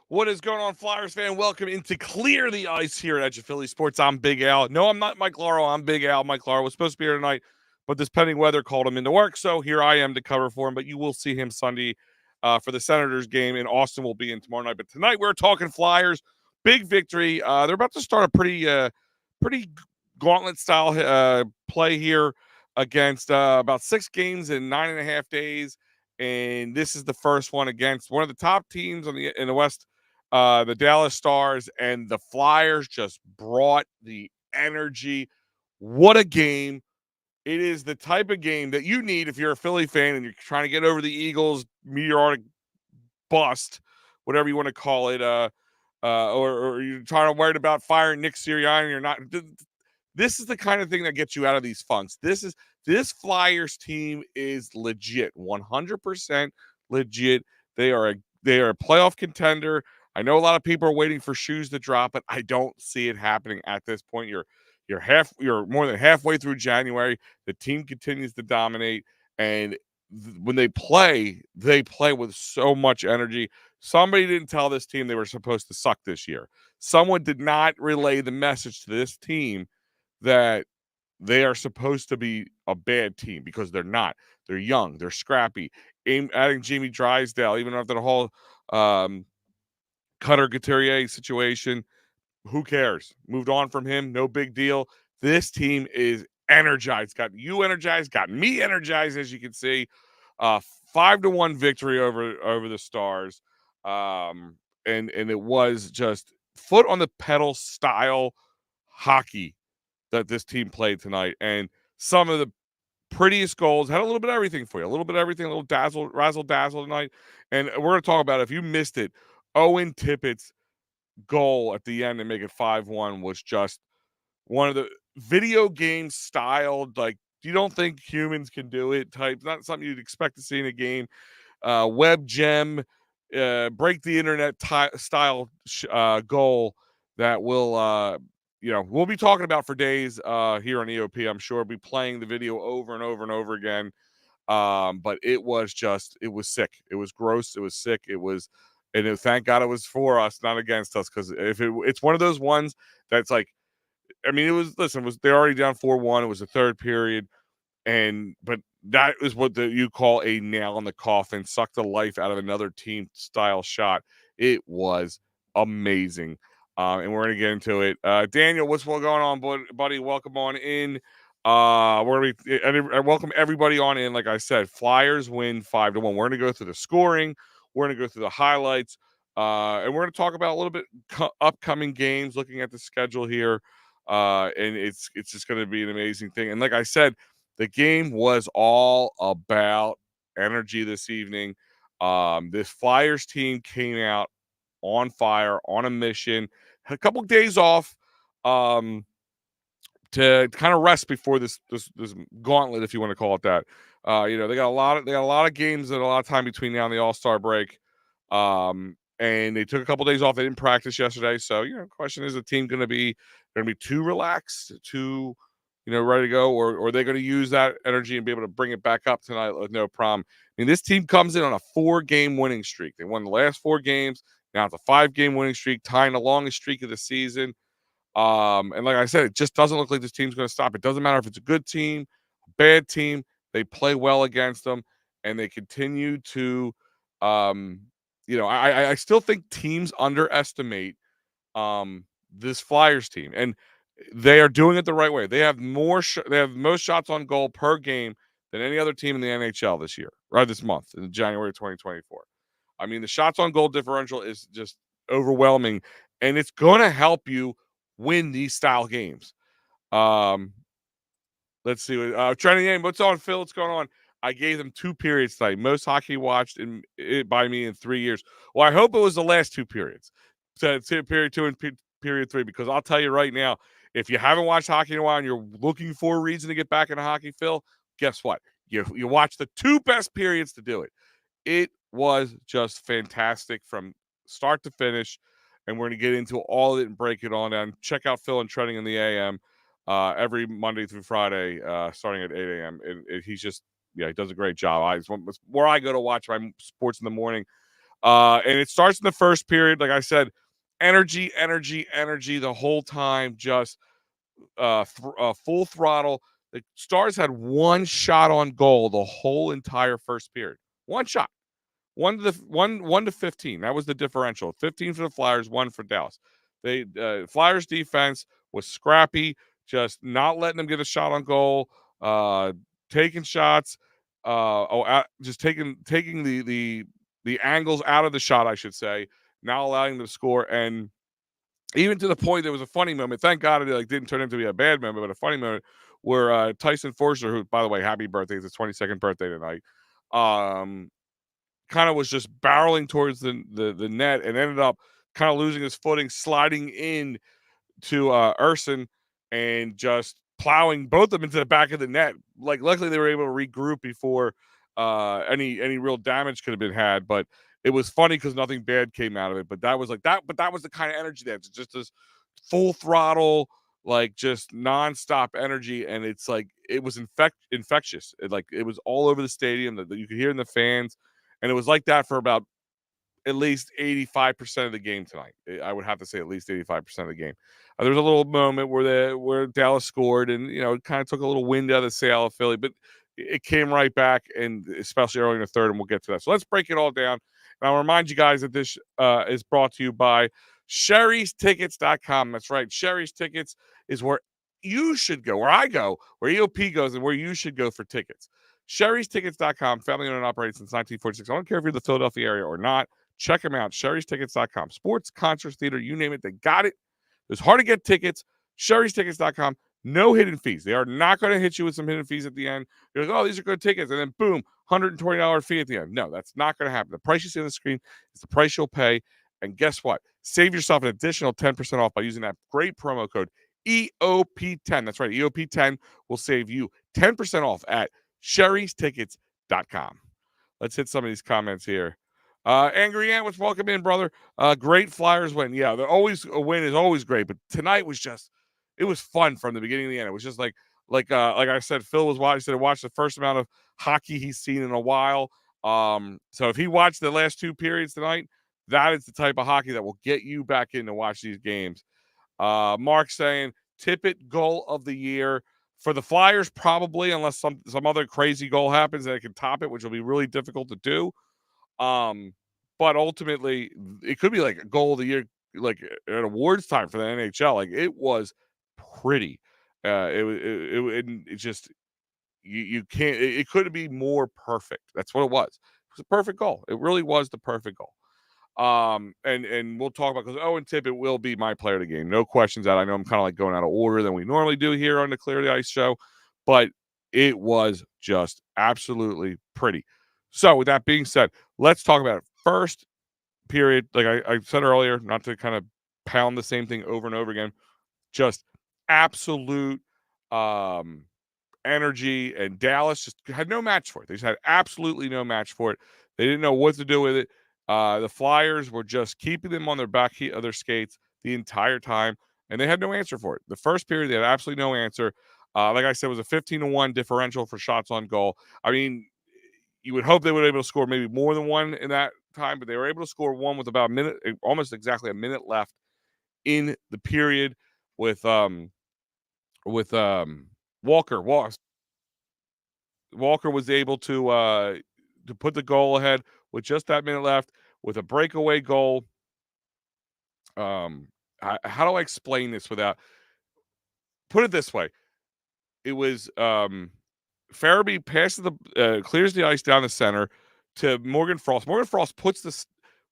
What is going on, Flyers fan? Welcome into Clear the Ice here at Edge of Philly Sports. I'm Big Al. No, I'm not Mike Lauro. I'm Big Al. Mike Lauro was supposed to be here tonight, but this pending weather called him into work, so here I am to cover for him. But you will see him Sunday for the Senators game, and Austin will be in tomorrow night. But tonight we're talking Flyers. Big victory. They're about to start a pretty gauntlet style play here against about 6 games in 9.5 days. And this is the first one against one of the top teams in the West, the Dallas Stars, and the Flyers just brought the energy. What a game. It is the type of game that you need if you're a Philly fan and you're trying to get over the Eagles' meteoric bust, whatever you want to call it, or you're trying to worried about firing Nick Sirianni and you're not. This is the kind of thing that gets you out of these funks. This Flyers team is legit, 100% legit. They are a playoff contender. I know a lot of people are waiting for shoes to drop, but I don't see it happening at this point. You're more than halfway through January. The team continues to dominate, and when they play with so much energy. Somebody didn't tell this team they were supposed to suck this year. Someone did not relay the message to this team that they are supposed to be a bad team, because they're not. They're young. They're scrappy. Adding Jamie Drysdale, even after the whole Cutter Couturier situation, who cares? Moved on from him. No big deal. This team is energized. Got you energized. Got me energized, as you can see. 5-1 victory over the Stars. And it was just foot on the pedal style hockey that this team played tonight. And some of the prettiest goals had a little bit of everything for you. A little bit of everything, a little razzle dazzle tonight. And we're going to talk about it. If you missed it, Owen Tippett's goal at the end to make it 5-1 was just one of the video game styled, like, you don't think humans can do it type, not something you'd expect to see in a game. Web gem, break the internet style goal that we'll be talking about for days here on EOP. I'm sure we'll be playing the video over and over and over again. But it was sick. It was gross. It was sick. Thank God it was for us, not against us. Because it's one of those ones that's like, I mean, they're already down 4-1. It was the third period. But that is what you call a nail in the coffin, suck the life out of another team style shot. It was amazing. And we're going to get into it. Daniel, what's going on, buddy? Welcome on in. Welcome everybody on in. Like I said, Flyers win 5-1. We're going to go through the scoring. We're going to go through the highlights. And we're going to talk about a little bit upcoming games, looking at the schedule here. And it's just going to be an amazing thing. And like I said, the game was all about energy this evening. This Flyers team came out on fire, on a mission. Had a couple of days off to kind of rest before this gauntlet, if you want to call it that. They got a lot of games and a lot of time between now and the All-Star break. And they took a couple of days off. They didn't practice yesterday, so the question is: the team going to be too relaxed, too ready to go, or are they going to use that energy and be able to bring it back up tonight with no problem? I mean, this team comes in on a 4-game winning streak. They won the last 4 games. Now it's a 5-game winning streak, tying the longest streak of the season. And like I said, it just doesn't look like this team's going to stop. It doesn't matter if it's a good team, a bad team. They play well against them, and they continue to, I still think teams underestimate this Flyers team, and they are doing it the right way. They have they have most shots on goal per game than any other team in the NHL this year, right? This month, in January 2024. I mean, the shots on goal differential is just overwhelming, and it's going to help you win these style games. Let's see. Trending game. What's on, Phil? What's going on? I gave them 2 periods tonight. Most hockey watched by me in 3 years. Well, I hope it was the last 2 periods. So period 2 and period 3, because I'll tell you right now, if you haven't watched hockey in a while and you're looking for a reason to get back into hockey, Phil, guess what? You watch the 2 best periods to do it. It was just fantastic from start to finish, and we're going to get into all of it and break it on down. Check out Phil and Trending in the AM every Monday through Friday, starting at 8 a.m. He's just, he does a great job. It's where I go to watch my sports in the morning. And it starts in the first period. Like I said, energy, energy, energy the whole time, just full throttle. The Stars had one shot on goal the whole entire first period. One shot. 1 to 15. That was the differential. 15 for the Flyers, 1 for Dallas. Flyers defense was scrappy, just not letting them get a shot on goal, taking shots, just taking the angles out of the shot, I should say, not allowing them to score. And even to the point, there was a funny moment. Thank God it didn't turn into be a bad moment, but a funny moment where Tyson Forster, who, by the way, happy birthday, it's his 22nd birthday tonight, um, kind of was just barreling towards the net and ended up kind of losing his footing, sliding in to Urson and just plowing both of them into the back of the net. Like, luckily they were able to regroup before any real damage could have been had. But it was funny because nothing bad came out of it. But that was like that. But that was the kind of energy that's just this full throttle, like just nonstop energy, and it's like it was infectious. It was all over the stadium that you could hear in the fans, and it was like that for about at least 85% of the game tonight. I would have to say at least 85% of the game. There was a little moment where Dallas scored, and it kind of took a little wind out of the sail of Philly, but it came right back, and especially early in the third, and we'll get to that. So let's break it all down. And I'll remind you guys that this is brought to you by Sherry'sTickets.com. That's right. Sherry's Tickets is where you should go, where I go, where EOP goes, and where you should go for tickets. Sherry'sTickets.com, family owned and operated since 1946. I don't care if you're in the Philadelphia area or not. Check them out. Sherry'sTickets.com. Sports, concerts, theater, you name it, they got it. It's hard to get tickets. Sherry'sTickets.com. No hidden fees. They are not going to hit you with some hidden fees at the end. You're like, oh, these are good tickets. And then boom, $120 fee at the end. No, that's not going to happen. The price you see on the screen is the price you'll pay. And guess what? Save yourself an additional 10% off by using that great promo code EOP10. That's right. EOP10 will save you 10% off at Sherry'sTickets.com. Let's hit some of these comments here. Angry Ant was welcome in, brother. Great Flyers win. Yeah, a win is always great, but tonight was it was fun from the beginning to the end. It was just like I said, Phil was watching. He said he watched the first amount of hockey he's seen in a while. So if he watched the last two periods tonight, that is the type of hockey that will get you back in to watch these games. Mark saying Tippett goal of the year for the Flyers, probably, unless some other crazy goal happens that it can top it, which will be really difficult to do. But ultimately, it could be like a goal of the year, like at awards time for the NHL. Like, it was pretty. It just you can't. It couldn't be more perfect. That's what it was. It was a perfect goal. It really was the perfect goal. And we'll talk about, because Owen Tippett will be my player of the game. No questions that. I know I'm kind of like going out of order than we normally do here on the Clear the Ice show, but it was just absolutely pretty. So with that being said, let's talk about it. First period, like I said earlier, not to kind of pound the same thing over and over again, just absolute energy, and Dallas just had no match for it. They just had absolutely no match for it. They didn't know what to do with it. The Flyers were just keeping them on their back of their skates the entire time, and they had no answer for it. The first period, they had absolutely no answer. Like I said, it was a 15-1 differential for shots on goal. I mean, you would hope they would be able to score maybe more than one in that time, but they were able to score one with about a minute, almost exactly a minute left in the period with Walker. Walker was able to put the goal ahead with just that minute left with a breakaway goal. How do I explain this without put it this way? It was Farabee passes clears the ice down the center to Morgan Frost. Morgan Frost puts this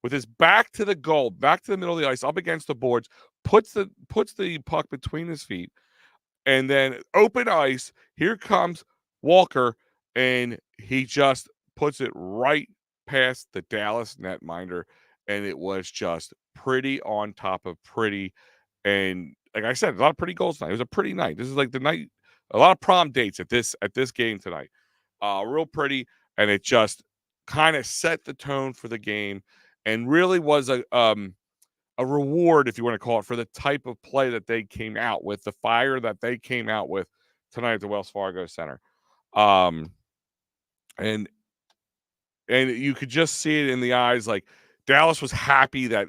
with his back to the goal, back to the middle of the ice, up against the boards, puts the puck between his feet, and then open ice. Here comes Walker, and he just puts it right past the Dallas netminder, and it was just pretty on top of pretty. And like I said, a lot of pretty goals tonight. It was a pretty night. This is like the night. A lot of prom dates at this game tonight. Real pretty, and it just kind of set the tone for the game, and really was a reward, if you want to call it, for the type of play that they came out with, the fire that they came out with tonight at the Wells Fargo Center. Um, and you could just see it in the eyes, like Dallas was happy that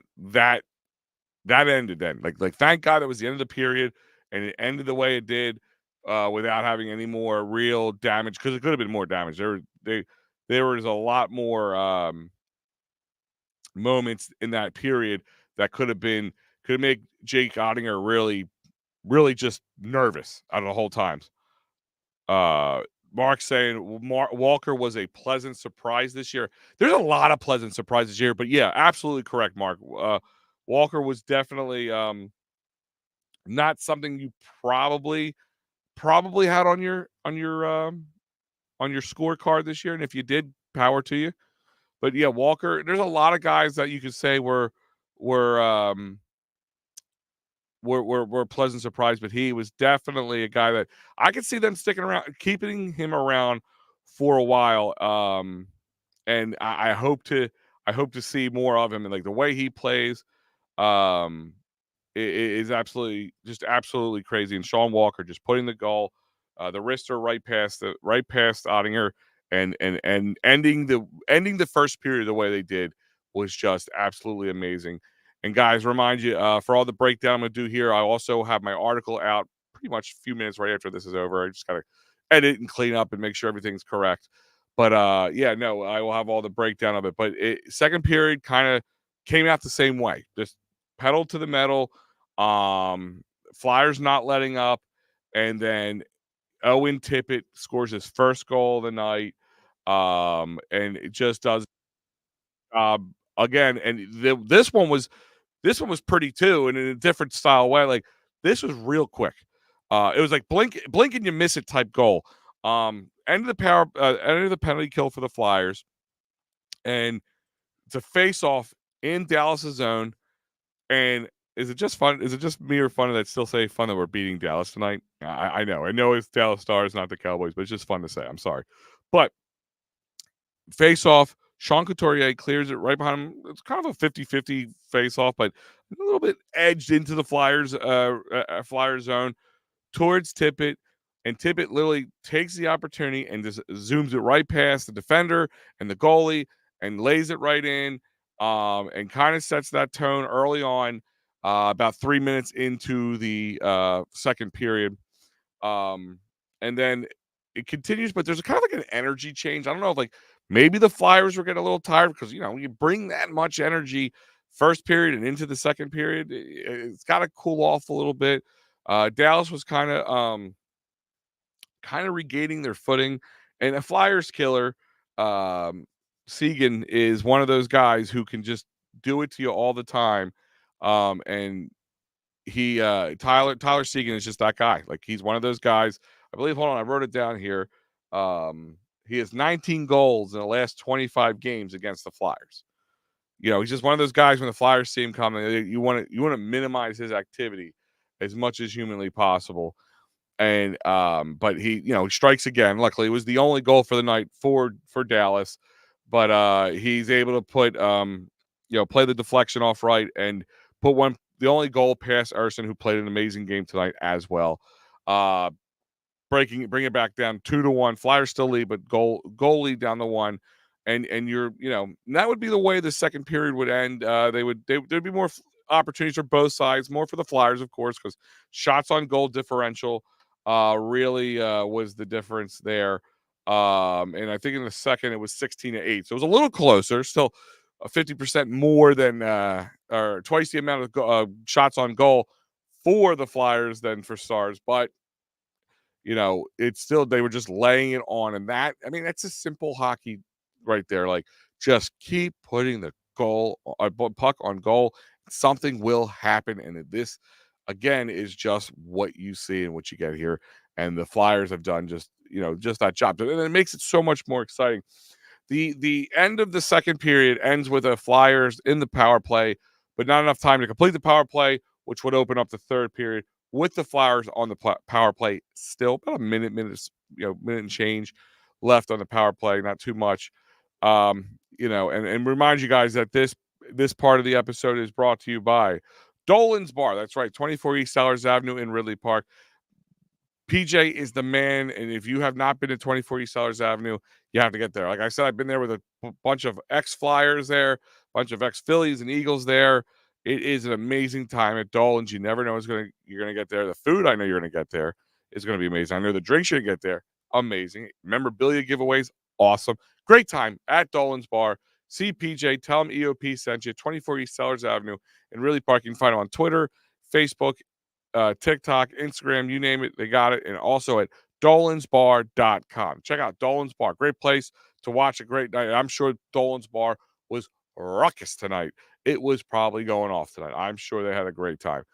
ended then. Like thank God it was the end of the period and it ended the way it did, without having any more real damage, because it could have been more damage. There was a lot more moments in that period that could make Jake Ottinger really just nervous out of the whole times. Uh, Mark saying Walker was a pleasant surprise this year. There's a lot of pleasant surprises this year, but yeah, absolutely correct, Mark. Walker was definitely not something you probably had on your scorecard this year, and if you did, power to you. But yeah, Walker. There's a lot of guys that you could say were um were a pleasant surprise, but he was definitely a guy that I could see them sticking around, keeping him around for a while. And I hope to see more of him, and like the way he plays, um, is absolutely crazy. And Sean Walker just putting the goal, the wrister right past Ottinger, and ending the first period the way they did was just absolutely amazing. And guys, remind you, for all the breakdown I'm gonna do here, I also have my article out pretty much a few minutes right after this is over. I just gotta edit and clean up and make sure everything's correct. But yeah, no, I will have all the breakdown of it. But second period kind of came out the same way, just pedal to the metal. Flyers not letting up, and then Owen Tippett scores his first goal of the night. And it just does again. And this one was pretty too, and in a different style way. Like this was real quick. It was like blink and you miss it type goal. End of the penalty kill for the Flyers, and it's a face off in Dallas's zone. And is it just fun? Is it just me or fun that still say fun that we're beating Dallas tonight? I know. I know it's Dallas Stars, not the Cowboys, but it's just fun to say. I'm sorry. But face off, Sean Couturier clears it right behind him. It's kind of a 50-50 face off, but a little bit edged into the Flyers zone towards Tippett. And Tippett literally takes the opportunity and just zooms it right past the defender and the goalie and lays it right in, and kind of sets that tone early on, about 3 minutes into the second period. And then it continues, but there's kind of like an energy change. I don't know if like maybe the Flyers were getting a little tired because you bring that much energy first period and into the second period, it's got to cool off a little bit. Dallas was kind of regaining their footing, and a Flyers killer, Seguin, is one of those guys who can just do it to you all the time. And he Tyler Seguin is just that guy. Like he's one of those guys. I believe. Hold on, I wrote it down here. He has 19 goals in the last 25 games against the Flyers. He's just one of those guys. When the Flyers see him coming, you want to minimize his activity as much as humanly possible. And but he strikes again. Luckily, it was the only goal for the night for Dallas. But he's able to play the deflection off right and put the only goal past Ersson, who played an amazing game tonight as well. Bring it back down 2-1. Flyers still lead, but goal lead down the one. And that would be the way the second period would end. There'd be more opportunities for both sides, more for the Flyers, of course, because shots on goal differential really was the difference there. And I think in the second it was 16-8, so it was a little closer. Still 50% more than or twice the amount of shots on goal for the Flyers than for Stars, but it's still, they were just laying it on. And that's a simple hockey right there. Like, just keep putting the puck on goal. Something will happen. And this, again, is just what you see and what you get here. And the Flyers have done just that job. And it makes it so much more exciting. The end of the second period ends with a Flyers in the power play, but not enough time to complete the power play, which would open up the third period with the Flyers on the power play. Still about a minute and change left on the power play, not too much. And remind you guys that this part of the episode is brought to you by Dolan's Bar. That's right, 24 East Sellers Avenue in Ridley Park. PJ is the man, and if you have not been to 24 East Sellers Avenue, you have to get there. Like I said, I've been there with a bunch of ex-Flyers there, bunch of ex-Phillies and Eagles there. It is an amazing time at Dolan's. You never know you're gonna get there. The food I know you're gonna get there is gonna be amazing. I know the drinks you're gonna get there, amazing. Memorabilia giveaways, awesome. Great time at Dolan's Bar. See PJ, tell him EOP sent you. 24 East Sellers Avenue in Ridley Park. You can find him on Twitter, Facebook, TikTok, Instagram, you name it, they got it. And also at dolansbar.com. Check out Dolan's Bar. Great place to watch a great night. I'm sure Dolan's Bar was ruckus tonight. It was probably going off tonight. I'm sure they had a great time.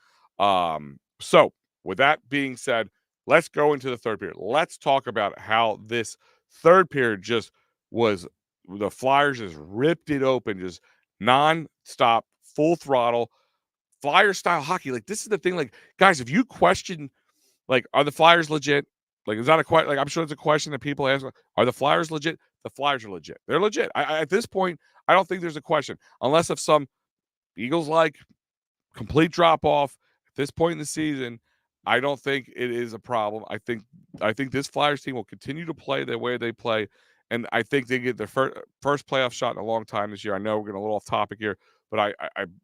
So with that being said, let's go into the third period. Let's talk about how this third period just was. The Flyers just ripped it open, just non-stop, full throttle, Flyer style hockey. Like, this is the thing. Like, guys, if you question, like, are the Flyers legit? Like, is that a question? Like, I'm sure it's a question that people ask. Are the Flyers legit? The Flyers are legit. They're legit. At this point, I don't think there's a question, unless if some Eagles like complete drop off at this point in the season. I don't think it is a problem. I think this Flyers team will continue to play the way they play, and I think they get their first playoff shot in a long time this year. I know we're getting a little off topic here, but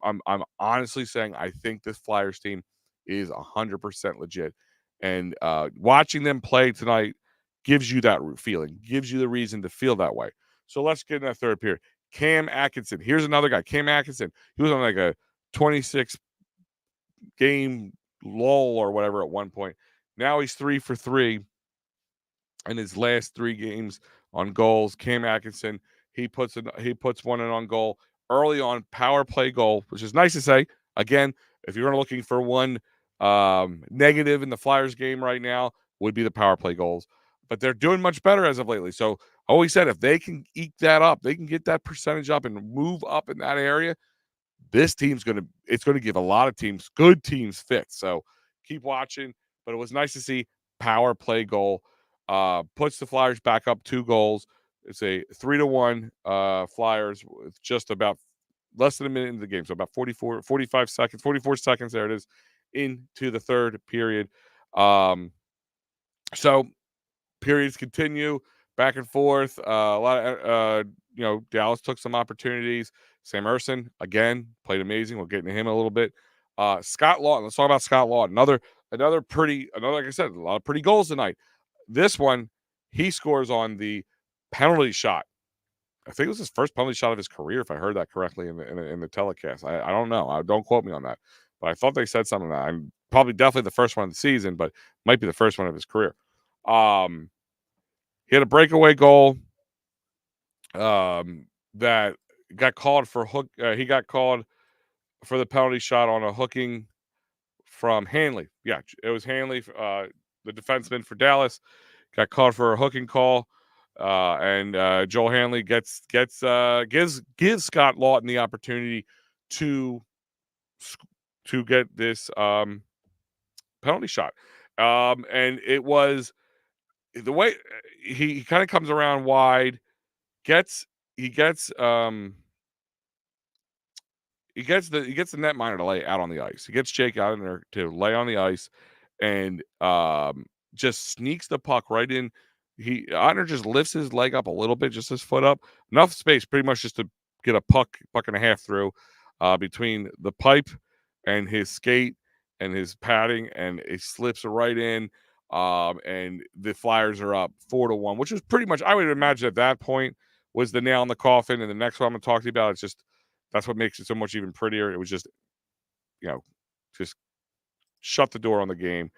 I'm honestly saying I think this Flyers team is 100% legit, and watching them play tonight gives you that feeling, gives you the reason to feel that way. So let's get in that third period. Cam Atkinson. Here's another guy. Cam Atkinson. He was on like a 26 game lull or whatever at one point. Now he's 3 for 3 in his last 3 games on goals. Cam Atkinson, he puts one in on goal early on, power play goal, which is nice to say. Again, if you're looking for one negative in the Flyers game right now, would be the power play goals. But they're doing much better as of lately. So I always said if they can eke that up, they can get that percentage up and move up in that area, this team's going to give a lot of teams, good teams, fits. So keep watching. But it was nice to see power play goal. Puts the Flyers back up 2 goals. It's a 3-1 Flyers with just about less than a minute into the game. So about 44 seconds. There it is into the third period. So periods continue back and forth. A lot of, Dallas took some opportunities. Sam Ersson, again, played amazing. We'll get into him a little bit. Scott Laughton. Let's talk about Scott Laughton. Another, like I said, a lot of pretty goals tonight. This one, he scores on the penalty shot. I think it was his first penalty shot of his career, if I heard that correctly in the telecast. I don't know. Don't quote me on that. But I thought they said something like that. I'm probably definitely the first one of the season, but might be the first one of his career. He had a breakaway goal that got called for hook. He got called for the penalty shot on a hooking from Hanley. Yeah, it was Hanley, the defenseman for Dallas, got called for a hooking call, and Joel Hanley gives Scott Laughton the opportunity to get this penalty shot, and it was the way he kind of comes around wide, he gets the netminder to lay out on the ice. He gets Jake out in there to lay on the ice, and just sneaks the puck right in. Otter just lifts his leg up a little bit, just his foot up, enough space, pretty much just to get a puck and a half through between the pipe and his skate and his padding, and it slips right in. And the Flyers are up 4-1, which is pretty much, I would imagine at that point, was the nail in the coffin. And the next one I'm going to talk to you about, it's just, that's what makes it so much even prettier. It was just, just shut the door on the game.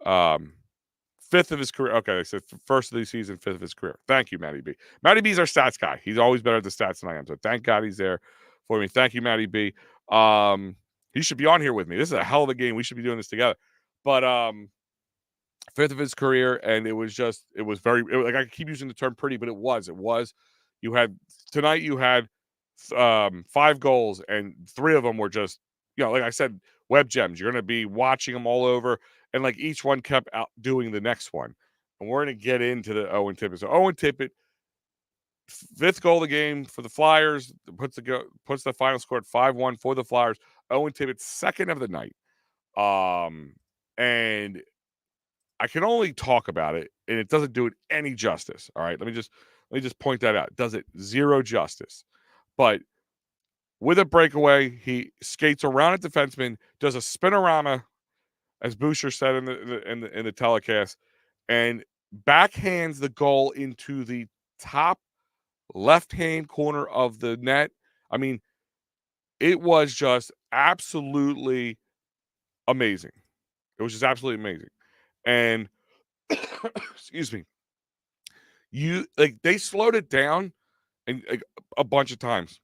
5th of his career. Okay, so first of the season, 5th of his career. Thank you, Matty B. Matty B's our stats guy. He's always better at the stats than I am. So thank God he's there for me. Thank you, Matty B. He should be on here with me. This is a hell of a game. We should be doing this together. But 5th of his career, and it was like, I keep using the term pretty, but it was. You had 5 goals, and 3 of them were just, like I said, web gems. You're going to be watching them all over, and like each one kept outdoing the next one. And we're going to get into the Owen Tippett. So Owen Tippett, 5th goal of the game for the Flyers, puts the final score at 5-1 for the Flyers. Owen Tippett, 2nd of the night. And I can only talk about it, and it doesn't do it any justice. All right, let me just point that out. It does it zero justice. But with a breakaway. He skates around a defenseman, does a spinorama, as Boucher said in the telecast, and backhands the goal into the top left-hand corner of the net. I mean, it was just absolutely amazing. It was just absolutely amazing. And excuse me, they slowed it down and like, a bunch of times.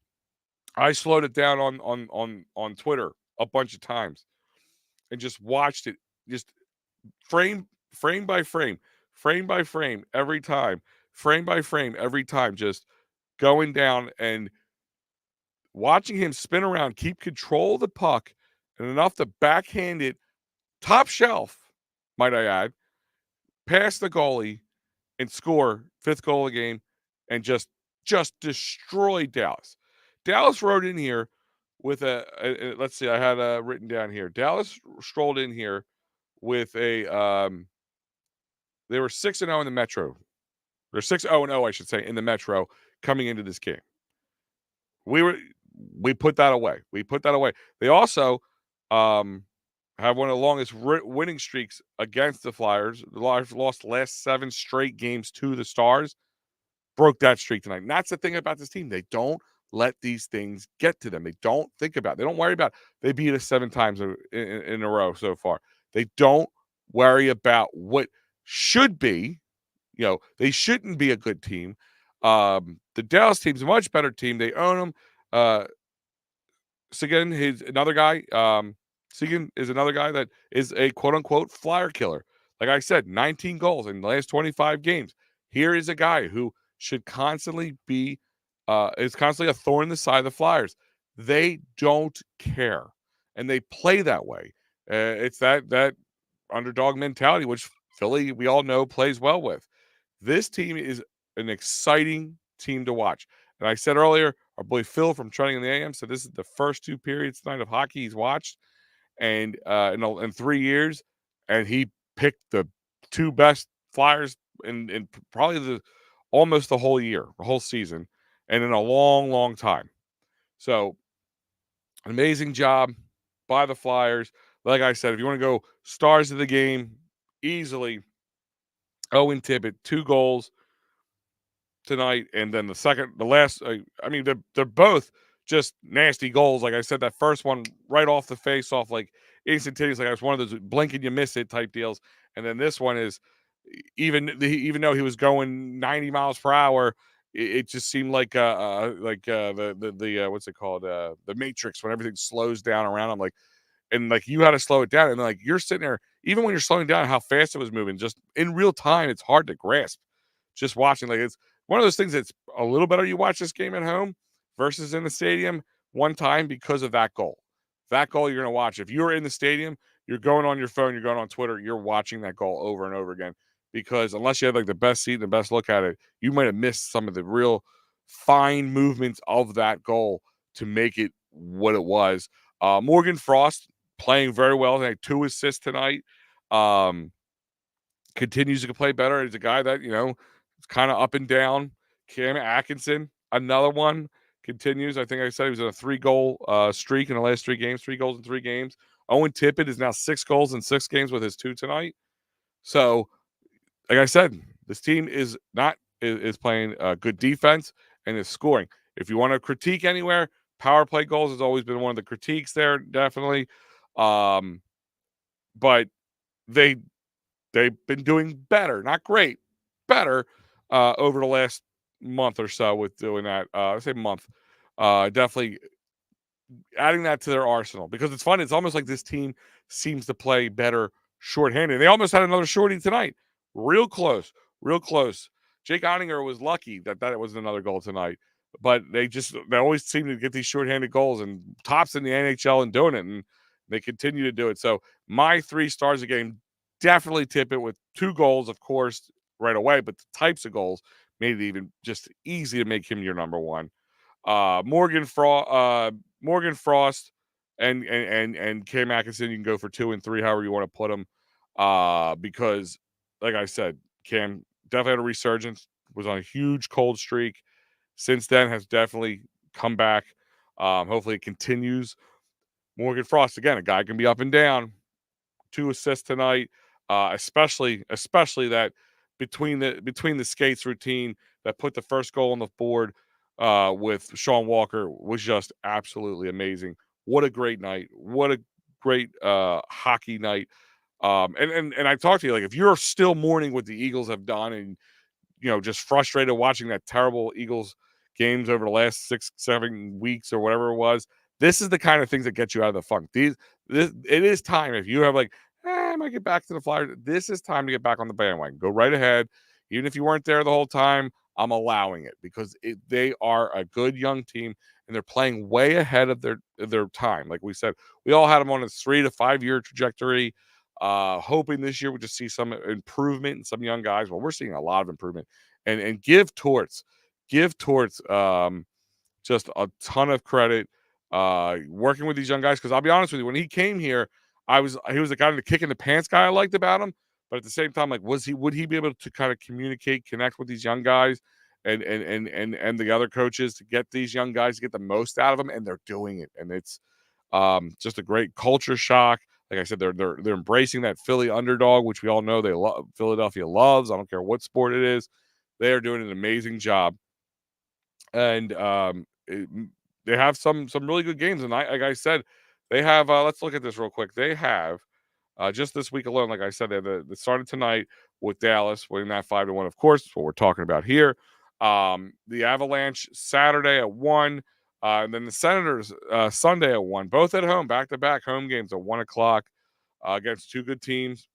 I slowed it down on Twitter a bunch of times and just watched it just frame by frame by frame every time, just going down and watching him spin around, keep control of the puck, and enough to backhand it top shelf, might I add, past the goalie and score fifth goal of the game, and just destroy Dallas. Dallas rode in here with let's see, I had written down here. Dallas strolled in here with a they were 6-0 in the Metro. They're 6-0, I should say, in the Metro coming into this game. We put that away. We put that away. They also have one of the longest winning streaks against the Flyers. The Flyers lost the last 7 straight games to the Stars. Broke that streak tonight. And that's the thing about this team. They don't let these things get to them. They don't think about it. They don't worry about it. They beat us 7 times in a row so far. They don't worry about what should be. They shouldn't be a good team. The Dallas team's a much better team. They own them. Seguin is another guy. Seguin is another guy that is a quote-unquote flyer killer. Like I said, 19 goals in the last 25 games. Here is a guy who should constantly be is constantly a thorn in the side of the Flyers. They don't care, and they play that way. It's that underdog mentality, which Philly, we all know, plays well with. This team is an exciting team to watch. And I said earlier, our boy Phil from Trending in the AM said this is the first 2 periods tonight of hockey he's watched, and in 3 years, and he picked the 2 best Flyers in probably almost the whole year, the whole season, and in a long, long time. So, an amazing job by the Flyers. Like I said, if you want to go stars of the game, easily Owen Tippett, 2 goals tonight, and then the last. I mean, they're both just nasty goals. Like I said, that first one right off the face off, like instantaneous. Like I was one of those blink and you miss it type deals, and then this one is even though he was going 90 miles per hour, it just seemed like the what's it called, the Matrix, when everything slows down around him, like. And like you had to slow it down, and like you're sitting there, even when you're slowing down, how fast it was moving, just in real time, it's hard to grasp. Just watching, like it's one of those things that's a little better. You watch this game at home versus in the stadium one time because of that goal. That goal you're going to watch. If you're in the stadium, you're going on your phone, you're going on Twitter, you're watching that goal over and over again, because unless you had like the best seat and the best look at it, you might have missed some of the real fine movements of that goal to make it what it was. Morgan Frost playing very well. He had 2 assists tonight. Continues to play better. He's a guy that, is kind of up and down. Cam Atkinson, another one, continues. I think I said he was in a 3-goal streak in the last 3 games, 3 goals in 3 games. Owen Tippett is now 6 goals in 6 games with his 2 tonight. So, like I said, this team is playing good defense and is scoring. If you want to critique anywhere, power play goals has always been one of the critiques there, definitely. But they've been doing better, not great, better over the last month or so with doing that. I say month, definitely adding that to their arsenal, because it's fun. It's almost like this team seems to play better shorthanded. They almost had another shorty tonight, real close, real close. Jake Oettinger was lucky that was another goal tonight, but they always seem to get these shorthanded goals, and tops in the NHL and doing it, and they continue to do it. So my 3 stars a game, definitely Tippett with 2 goals, of course, right away, but the types of goals made it even just easy to make him your number 1. Morgan Frost and Cam Atkinson, you can go for 2 and 3, however you want to put them. Because, like I said, Cam definitely had a resurgence, was on a huge cold streak. Since then, has definitely come back. Hopefully it continues. Morgan Frost, again, a guy can be up and down. 2 assists tonight, especially that between the skates routine that put the first goal on the board with Sean Walker was just absolutely amazing. What a great night! What a great hockey night. And I talked to you, like, if you're still mourning what the Eagles have done and just frustrated watching that terrible Eagles games over the last 6-7 weeks or whatever it was. This is the kind of things that get you out of the funk. It is time. If you have like, I might get back to the Flyers. This is time to get back on the bandwagon. Go right ahead. Even if you weren't there the whole time, I'm allowing it because they are a good young team and they're playing way ahead of their time. Like we said, we all had them on a 3 to 5 year trajectory. Hoping this year we'll just see some improvement in some young guys. Well, we're seeing a lot of improvement, and give Torts just a ton of credit working with these young guys. Because I'll be honest with you, when he came here, he was the kind of the kick in the pants guy I liked about him. But at the same time, like, would he be able to kind of communicate, connect with these young guys, and the other coaches to get these young guys to get the most out of them? And they're doing it, and it's just a great culture shock. Like I said, they're embracing that Philly underdog, which we all know Philadelphia loves. I don't care what sport it is. They are doing an amazing job, and they have some really good games. And like I said, they have. Let's look at this real quick. They have just this week alone. Like I said, they started tonight with Dallas winning that 5-1. Of course, that's what we're talking about here. The Avalanche Saturday at 1. And then the Senators Sunday at 1, both at home, back-to-back home games at 1 o'clock against two good teams.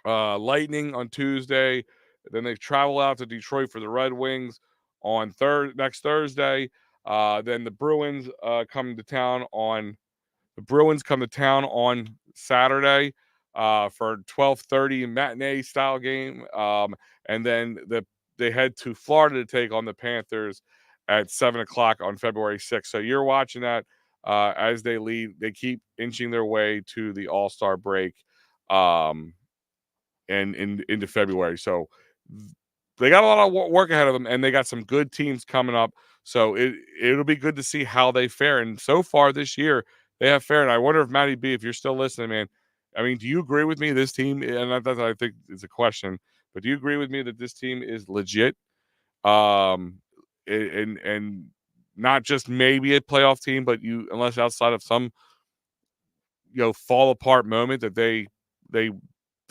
Lightning on Tuesday. Then they travel out to Detroit for the Red Wings on next Thursday. Then the Bruins come to town on Saturday for 12:30 matinee style game. And then they head to Florida to take on the Panthers at 7 o'clock on February 6th. So you're watching that as they lead. They keep inching their way to the All-Star break and into February. So they got a lot of work ahead of them, and they got some good teams coming up. So it'll be good to see how they fare. And so far this year, they have fared. And I wonder if Matty B, if you're still listening, man, I mean, do you agree with me? This team, and that's I think is a question, but do you agree with me that this team is legit? And not just maybe a playoff team, but unless outside of some fall apart moment that they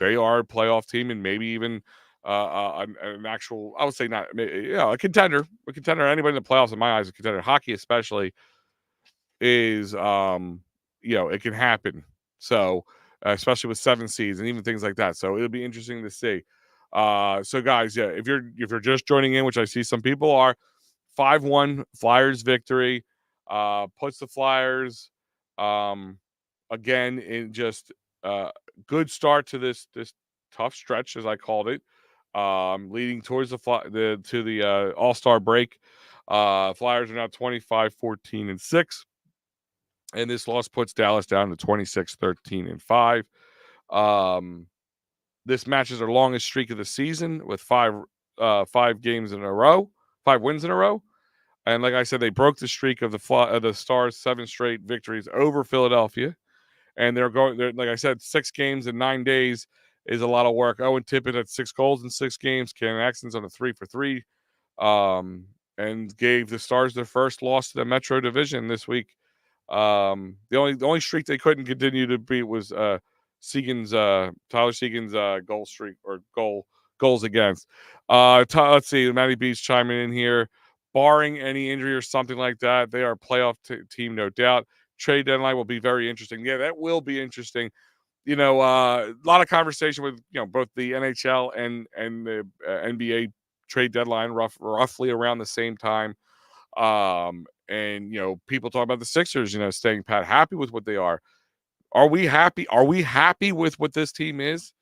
are a playoff team and maybe even an actual, I would say not, a contender. Anybody in the playoffs, in my eyes, a contender. Hockey, especially, is it can happen. So, especially with 7 seeds and even things like that. So it'll be interesting to see. So guys, yeah, if you're just joining in, which I see some people are, 5-1 Flyers victory puts the Flyers again in just good start to this tough stretch, as I called it, leading towards the All-Star break. Flyers are now 25-14-6, and this loss puts Dallas down to 26-13-5. This matches their longest streak of the season with 5 wins in a row. And like I said, they broke the streak of the Stars' 7 straight victories over Philadelphia. And they're like I said, 6 games in 9 days is a lot of work. Owen Tippett had 6 goals in 6 games. Ken Axton's on a 3-for-3, and gave the Stars their first loss to the Metro Division this week. The only streak they couldn't continue to beat was Tyler Seguin's goal streak or goals against. Let's see, Matty B's chiming in here. Barring any injury or something like that, they are a playoff team, no doubt. Trade deadline will be very interesting. Yeah, that will be interesting. A lot of conversation with both the NHL and the NBA trade deadline roughly around the same time. And people talk about the Sixers, staying pat, happy with what they are. Are we happy? Are we happy with what this team is?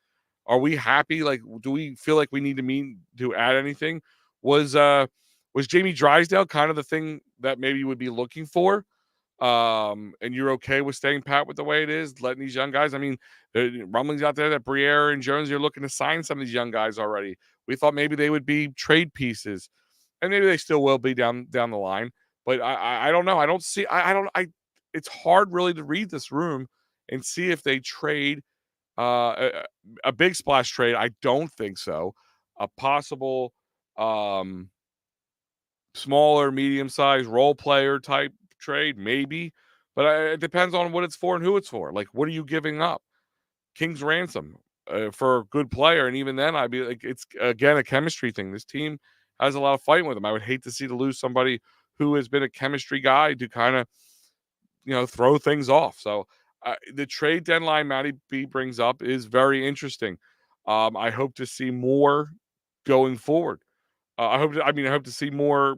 Are we happy? Like, do we feel like we need to add anything? Was Jamie Drysdale kind of the thing that maybe you would be looking for? And you're okay with staying pat with the way it is, letting these young guys. I mean, the rumblings out there that Briere and Jones are looking to sign some of these young guys already. We thought maybe they would be trade pieces, and maybe they still will be down the line. But I don't know. I don't see. I don't. I. It's hard really to read this room and see if they trade a big splash trade. I don't think so. A possible um, smaller, medium sized role player type trade, maybe. But it depends on what it's for and who it's for. Like, what are you giving up? King's ransom for a good player, and even then, I'd be like, it's again a chemistry thing. This team has a lot of fighting with them. I would hate to see to lose somebody who has been a chemistry guy to kind of throw things off. So the trade deadline Matty B brings up is very interesting. I hope to see more going forward. I hope to see more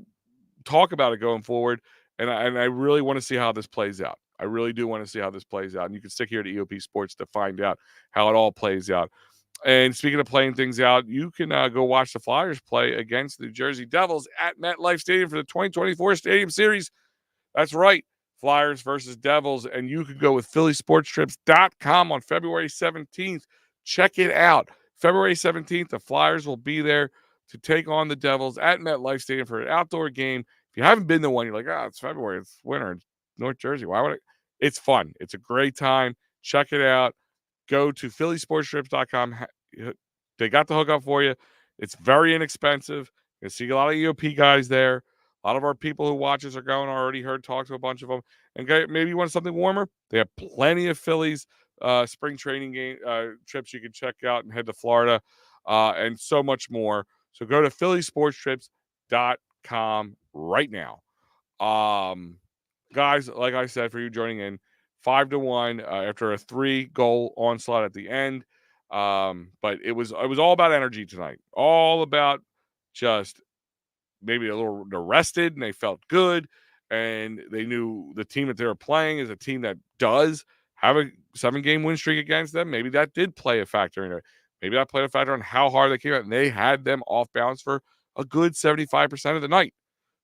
talk about it going forward. And I really want to see how this plays out. I really do want to see how this plays out. And you can stick here to EOP Sports to find out how it all plays out. And speaking of playing things out, you can go watch the Flyers play against the Jersey Devils at MetLife Stadium for the 2024 Stadium Series. That's right. Flyers versus Devils. And you can go with phillysportstrips.com on February 17th. Check it out. February 17th, the Flyers will be there to take on the Devils at MetLife Stadium for an outdoor game. If you haven't been to one, you're like, it's February, it's winter, it's North Jersey. Why would I? It's fun. It's a great time. Check it out. Go to phillysportstrips.com. They got the hookup for you. It's very inexpensive. You see a lot of EOP guys there. A lot of our people who watch us are going. I already heard talk to a bunch of them. And maybe you want something warmer? They have plenty of Phillies spring training game trips you can check out and head to Florida and so much more. So go to phillysportstrips.com right now. Guys, like I said, for you joining in, 5-1 after a 3-goal onslaught at the end. But it was all about energy tonight. All about just maybe a little rested and they felt good. And they knew the team that they were playing is a team that does have a 7-game win streak against them. Maybe that did play a factor in it. Maybe that played a factor on how hard they came out. And they had them off balance for a good 75% of the night.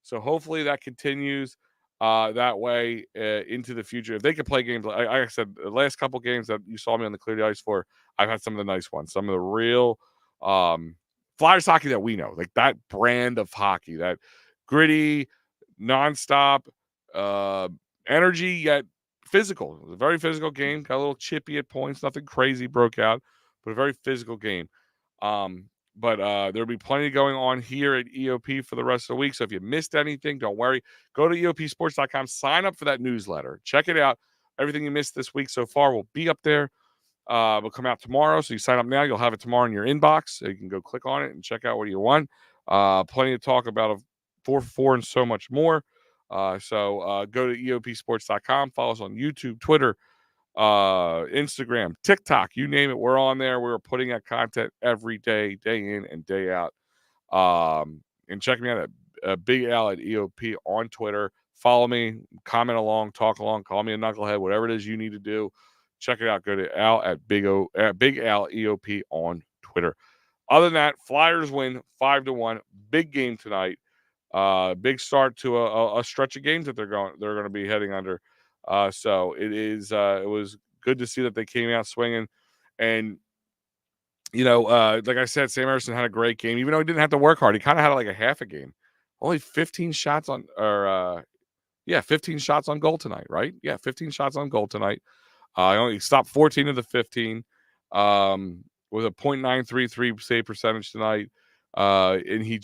So hopefully that continues that way into the future. If they could play games, like I said, the last couple games that you saw me on the Clear the Ice for, I've had some of the nice ones, some of the real Flyers hockey that we know, like that brand of hockey, that gritty, nonstop energy, yet physical. It was a very physical game. Got a little chippy at points. Nothing crazy broke out, but a very physical game. But there'll be plenty going on here at EOP for the rest of the week. So if you missed anything, don't worry. Go to EOPsports.com. Sign up for that newsletter. Check it out. Everything you missed this week so far will be up there. Will come out tomorrow. So you sign up now. You'll have it tomorrow in your inbox. So you can go click on it and check out what you want. Plenty to talk about of 4for4 and so much more. So go to EOPsports.com. Follow us on YouTube, Twitter, Instagram, TikTok, you name it. We're on there. We're putting out content every day, day in and day out. And check me out at Big Al at EOP on Twitter. Follow me, comment along, talk along, call me a knucklehead, whatever it is you need to do. Check it out. Go to Al at Big Al EOP on Twitter. Other than that, Flyers win 5-1. Big game tonight. Big start to a stretch of games that they're going to be heading under. So it was good to see that they came out swinging. And like I said, Sam Ersson had a great game, even though he didn't have to work hard. He kind of had like a half a game. Only 15 shots on 15 shots on goal tonight, right? Yeah, 15 shots on goal tonight. I only stopped 14 of the 15 with a .933 save percentage tonight. And he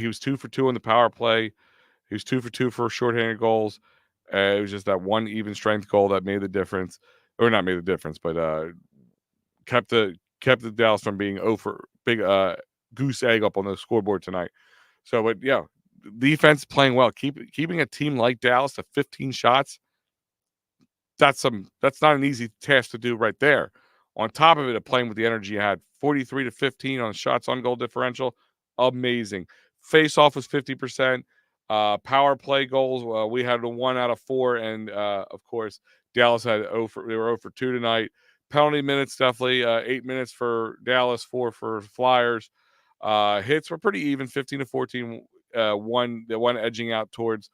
was 2 for 2 on the power play. He was 2 for 2 for shorthanded goals. It was just that one even strength goal that made the difference, or not made the difference, but kept the Dallas from being over big goose egg up on the scoreboard tonight. So, but yeah, defense playing well, keeping a team like Dallas to 15 shots. That's not an easy task to do right there. On top of it, playing with the energy you had, 43-15 on shots on goal differential, amazing. Face off was 50%. Power play goals, we had a 1 out of 4, and of course Dallas had they were 0 for 2 tonight. Penalty minutes definitely 8 minutes for Dallas, 4 for Flyers. Hits were pretty even, 15-14. One edging out towards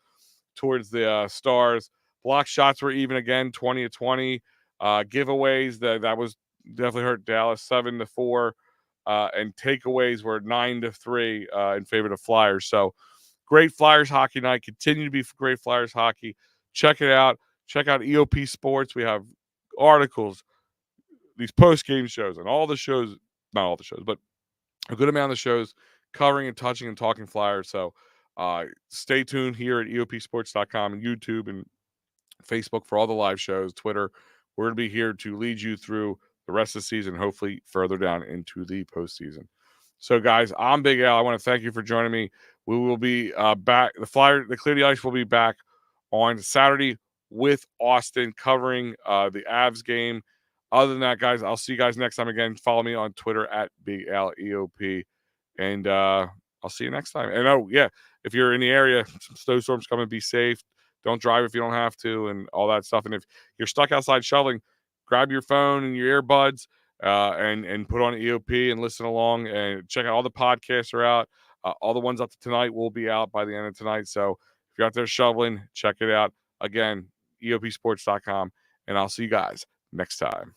the Stars. Block shots were even again, 20-20. Giveaways that was definitely hurt Dallas, 7-4. and takeaways were 9-3 in favor of the Flyers. So great Flyers hockey night. Continue to be great Flyers hockey. Check it out. Check out EOP Sports. We have articles, these post-game shows, and all the shows, not all the shows, but a good amount of the shows covering and touching and talking Flyers. So stay tuned here at EOPsports.com and YouTube and Facebook for all the live shows, Twitter. We're going to be here to lead you through the rest of the season, hopefully further down into the postseason. So, guys, I'm Big Al. I want to thank you for joining me. We will be back. The Clear the Ice will be back on Saturday with Austin covering the Avs game. Other than that, guys, I'll see you guys next time again. Follow me on Twitter at Big Al EOP. And I'll see you next time. And oh, yeah, if you're in the area, some snowstorms coming, be safe. Don't drive if you don't have to and all that stuff. And if you're stuck outside shoveling, grab your phone and your earbuds and put on EOP and listen along and check out all the podcasts are out. All the ones up to tonight will be out by the end of tonight. So if you're out there shoveling, check it out. Again, EOPsports.com. And I'll see you guys next time.